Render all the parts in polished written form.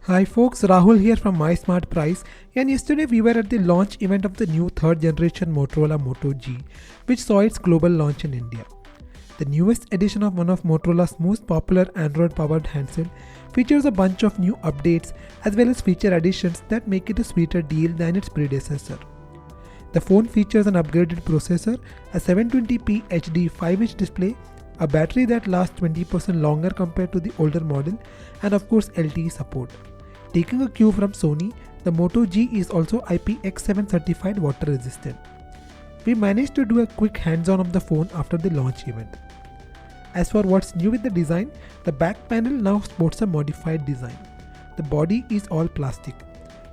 Hi folks, Rahul here from MySmartPrice, and yesterday we were at the launch event of the new third generation Motorola Moto G, which saw its global launch in India. The newest edition of one of Motorola's most popular Android-powered handset features a bunch of new updates as well as feature additions that make it a sweeter deal than its predecessor. The phone features an upgraded processor, a 720p HD 5-inch display, a battery that lasts 20% longer compared to the older model, and of course LTE support. Taking a cue from Sony, the Moto G is also IPX7 certified water resistant. We managed to do a quick hands-on of the phone after the launch event. As for what's new with the design, the back panel now sports a modified design. The body is all plastic.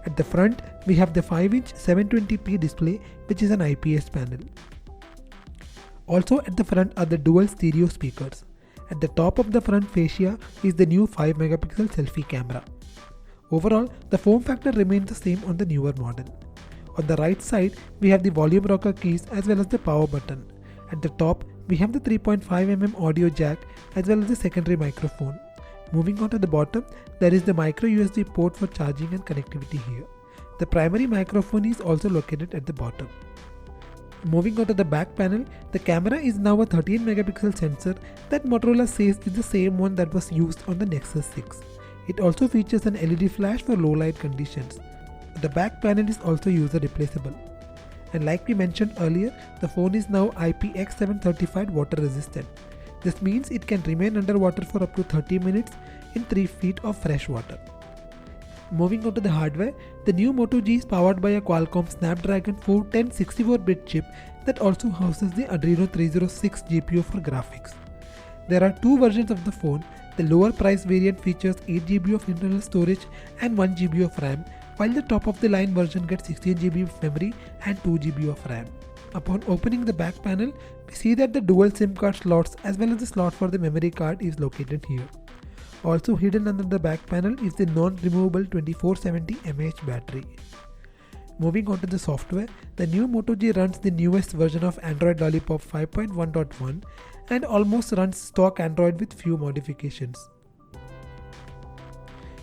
At the front, we have the 5-inch 720p display, which is an IPS panel. Also at the front are the dual stereo speakers. At the top of the front fascia is the new 5-megapixel selfie camera. Overall, the form factor remains the same on the newer model. On the right side, we have the volume rocker keys as well as the power button. At the top, we have the 3.5mm audio jack as well as the secondary microphone. Moving on to the bottom, there is the micro USB port for charging and connectivity here. The primary microphone is also located at the bottom. Moving on to the back panel, the camera is now a 13-megapixel sensor that Motorola says is the same one that was used on the Nexus 6. It also features an LED flash for low light conditions. The back panel is also user replaceable. And like we mentioned earlier, the phone is now IPX7 certified water resistant. This means it can remain underwater for up to 30 minutes in 3 feet of fresh water. Moving on to the hardware, the new Moto G is powered by a Qualcomm Snapdragon 410 64-bit chip that also houses the Adreno 306 GPU for graphics. There are two versions of the phone. The lower price variant features 8GB of internal storage and 1GB of RAM, while the top of the line version gets 16GB of memory and 2GB of RAM. Upon opening the back panel, we see that the dual SIM card slots as well as the slot for the memory card is located here. Also hidden under the back panel is the non-removable 2470 mAh battery. Moving on to the software, the new Moto G runs the newest version of Android Lollipop 5.1.1 and almost runs stock Android with few modifications.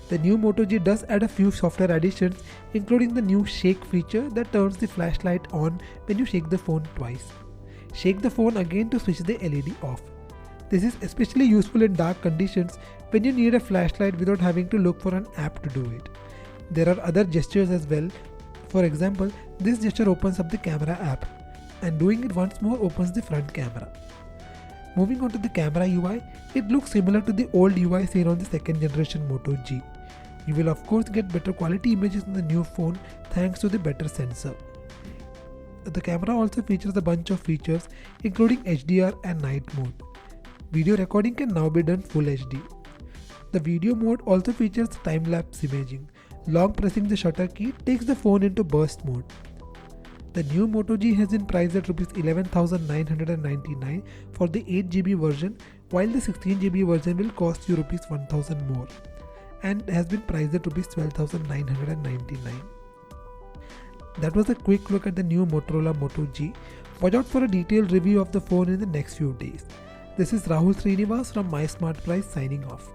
The new Moto G does add a few software additions, including the new shake feature that turns the flashlight on when you shake the phone twice. Shake the phone again to switch the LED off. This is especially useful in dark conditions when you need a flashlight without having to look for an app to do it. There are other gestures as well. For example, this gesture opens up the camera app, and doing it once more opens the front camera. Moving on to the camera UI, it looks similar to the old UI seen on the second generation Moto G. You will of course get better quality images on the new phone thanks to the better sensor. The camera also features a bunch of features including HDR and night mode. Video recording can now be done full HD. The video mode also features time-lapse imaging. Long pressing the shutter key takes the phone into burst mode. The new Moto G has been priced at Rs 11,999 for the 8GB version, while the 16GB version will cost you Rs 1,000 more and has been priced at Rs 12,999. That was a quick look at the new Motorola Moto G. Watch out for a detailed review of the phone in the next few days. This is Rahul Srinivas from MySmartPrice signing off.